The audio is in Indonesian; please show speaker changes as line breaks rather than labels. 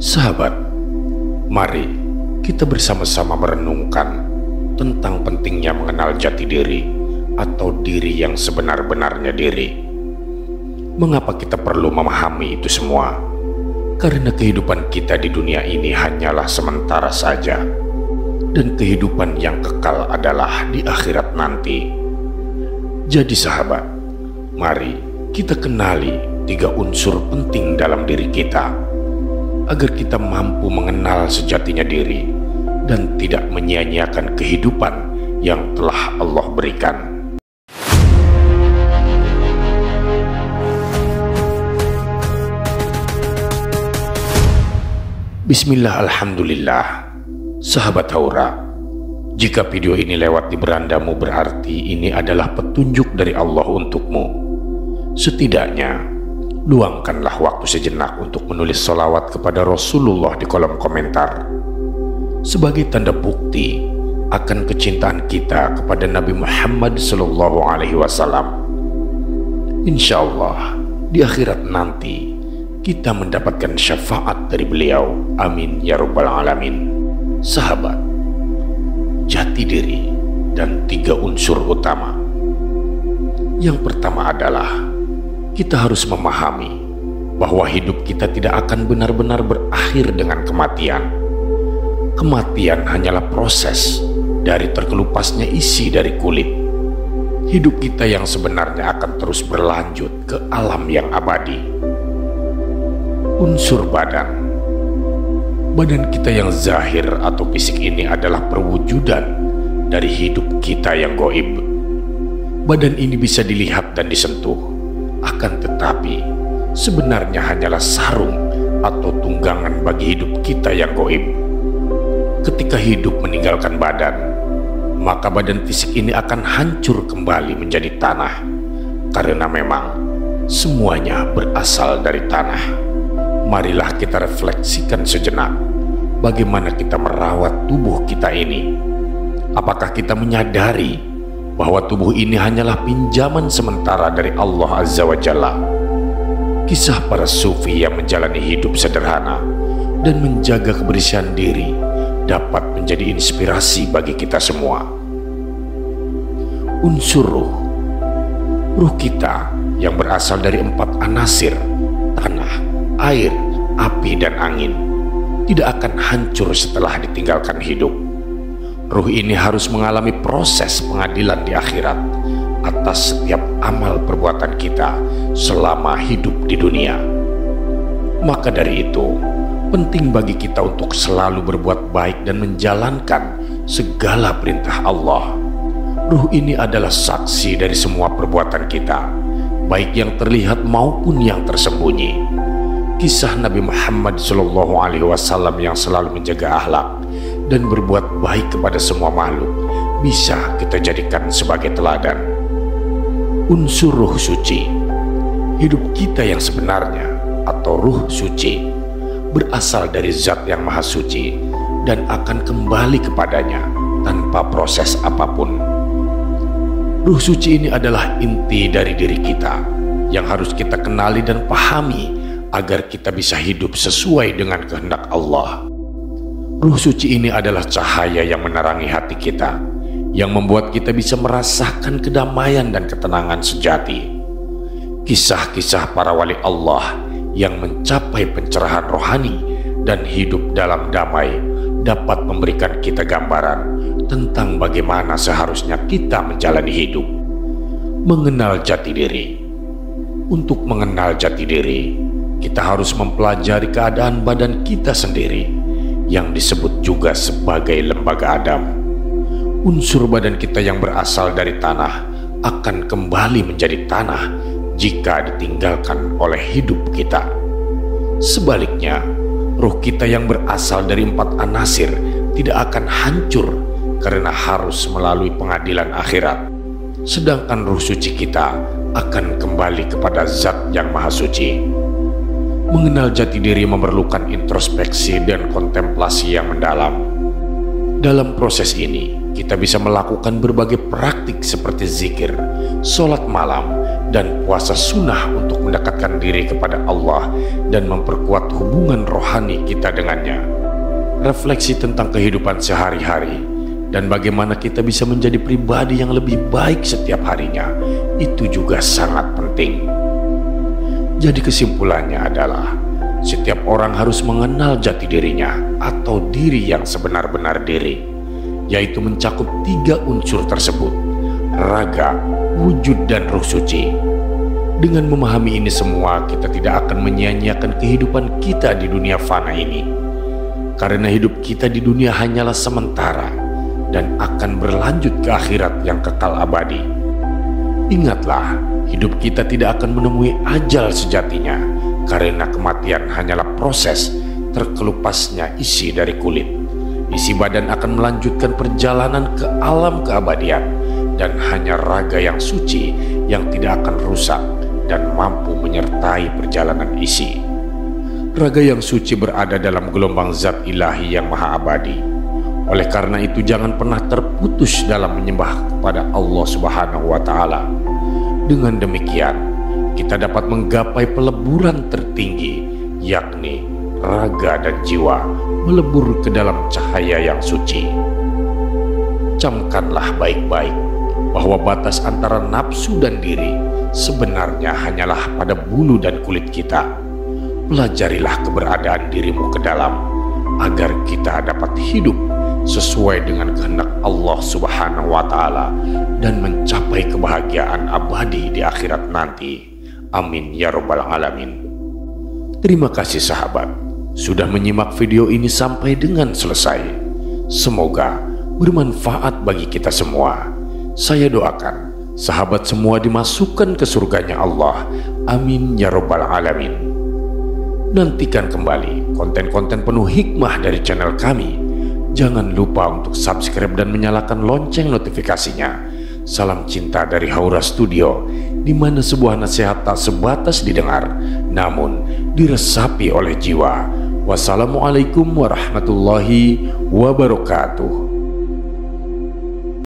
Sahabat, mari kita bersama-sama merenungkan tentang pentingnya mengenal jati diri atau diri yang sebenar-benarnya diri. Mengapa kita perlu memahami itu semua? Karena kehidupan kita di dunia ini hanyalah sementara saja, dan kehidupan yang kekal adalah di akhirat nanti. Jadi sahabat, mari kita kenali 3 unsur penting dalam diri kita, agar kita mampu mengenal sejatinya diri dan tidak menyia-nyiakan kehidupan yang telah Allah berikan. Bismillah, alhamdulillah. Sahabat Haura, jika video ini lewat di berandamu berarti ini adalah petunjuk dari Allah untukmu. Setidaknya luangkanlah waktu sejenak untuk menulis sholawat kepada Rasulullah di kolom komentar sebagai tanda bukti akan kecintaan kita kepada Nabi Muhammad SAW. Insya Allah di akhirat nanti kita mendapatkan syafaat dari beliau. Amin ya rabbal alamin. Sahabat, jati diri dan 3 unsur utama. Yang pertama adalah kita harus memahami bahwa hidup kita tidak akan benar-benar berakhir dengan kematian. Kematian hanyalah proses dari terkelupasnya isi dari kulit. Hidup kita yang sebenarnya akan terus berlanjut ke alam yang abadi. Unsur badan. Badan kita yang zahir atau fisik ini adalah perwujudan dari hidup kita yang gaib. Badan ini bisa dilihat dan disentuh, akan tetapi sebenarnya hanyalah sarung atau tunggangan bagi hidup kita yang gaib. Ketika hidup meninggalkan badan, maka badan fisik ini akan hancur kembali menjadi tanah, karena memang semuanya berasal dari tanah. Marilah kita refleksikan sejenak bagaimana kita merawat tubuh kita ini. Apakah kita menyadari bahwa tubuh ini hanyalah pinjaman sementara dari Allah Azza wa Jalla? Kisah para sufi yang menjalani hidup sederhana dan menjaga kebersihan diri dapat menjadi inspirasi bagi kita semua. Unsur ruh. Ruh kita yang berasal dari 4 anasir, tanah, air, api, dan angin, tidak akan hancur setelah ditinggalkan hidup. Ruh ini harus mengalami proses pengadilan di akhirat atas setiap amal perbuatan kita selama hidup di dunia. Maka dari itu, penting bagi kita untuk selalu berbuat baik dan menjalankan segala perintah Allah. Ruh ini adalah saksi dari semua perbuatan kita, baik yang terlihat maupun yang tersembunyi. Kisah Nabi Muhammad SAW yang selalu menjaga akhlak dan berbuat baik kepada semua makhluk bisa kita jadikan sebagai teladan. Unsur ruh suci. Hidup kita yang sebenarnya atau ruh suci berasal dari zat yang maha suci dan akan kembali kepadanya tanpa proses apapun. Ruh suci ini adalah inti dari diri kita yang harus kita kenali dan pahami agar kita bisa hidup sesuai dengan kehendak Allah. Ruh suci ini adalah cahaya yang menerangi hati kita, yang membuat kita bisa merasakan kedamaian dan ketenangan sejati. Kisah-kisah para wali Allah yang mencapai pencerahan rohani dan hidup dalam damai dapat memberikan kita gambaran tentang bagaimana seharusnya kita menjalani hidup. Mengenal jati diri. Untuk mengenal jati diri, kita harus mempelajari keadaan badan kita sendiri, yang disebut juga sebagai lembaga Adam. Unsur badan kita yang berasal dari tanah akan kembali menjadi tanah jika ditinggalkan oleh hidup kita. Sebaliknya, ruh kita yang berasal dari 4 anasir tidak akan hancur karena harus melalui pengadilan akhirat. Sedangkan ruh suci kita akan kembali kepada zat yang maha suci. Mengenal jati diri memerlukan introspeksi dan kontemplasi yang mendalam. Dalam proses ini, kita bisa melakukan berbagai praktik seperti zikir, sholat malam, dan puasa sunnah untuk mendekatkan diri kepada Allah dan memperkuat hubungan rohani kita dengannya. Refleksi tentang kehidupan sehari-hari dan bagaimana kita bisa menjadi pribadi yang lebih baik setiap harinya, itu juga sangat penting. Jadi kesimpulannya adalah setiap orang harus mengenal jati dirinya atau diri yang sebenar-benar diri, yaitu mencakup 3 unsur tersebut: raga, wujud, dan ruh suci. Dengan memahami ini semua, kita tidak akan menyia-nyiakan kehidupan kita di dunia fana ini, karena hidup kita di dunia hanyalah sementara dan akan berlanjut ke akhirat yang kekal abadi. Ingatlah, hidup kita tidak akan menemui ajal sejatinya, karena kematian hanyalah proses terkelupasnya isi dari kulit. Isi badan akan melanjutkan perjalanan ke alam keabadian, dan hanya raga yang suci yang tidak akan rusak dan mampu menyertai perjalanan isi. Raga yang suci berada dalam gelombang zat ilahi yang maha abadi. Oleh karena itu, jangan pernah terputus dalam menyembah kepada Allah Subhanahu wa Ta'ala. Dengan demikian, kita dapat menggapai peleburan tertinggi, yakni raga dan jiwa melebur ke dalam cahaya yang suci. Camkanlah baik-baik bahwa batas antara nafsu dan diri sebenarnya hanyalah pada bulu dan kulit kita. Pelajarilah keberadaan dirimu ke dalam, agar kita dapat hidup sesuai dengan kehendak Allah Subhanahu wa Ta'ala dan mencapai kebahagiaan abadi di akhirat nanti. Amin ya Rabbal Alamin. Terima kasih sahabat sudah menyimak video ini sampai dengan selesai. Semoga bermanfaat bagi kita semua. Saya doakan sahabat semua dimasukkan ke surganya Allah. Amin ya Rabbal Alamin. Nantikan kembali konten-konten penuh hikmah dari channel kami. Jangan lupa untuk subscribe dan menyalakan lonceng notifikasinya. Salam cinta dari Haura Studio, di mana sebuah nasihat tak sebatas didengar, namun diresapi oleh jiwa. Wassalamualaikum warahmatullahi wabarakatuh.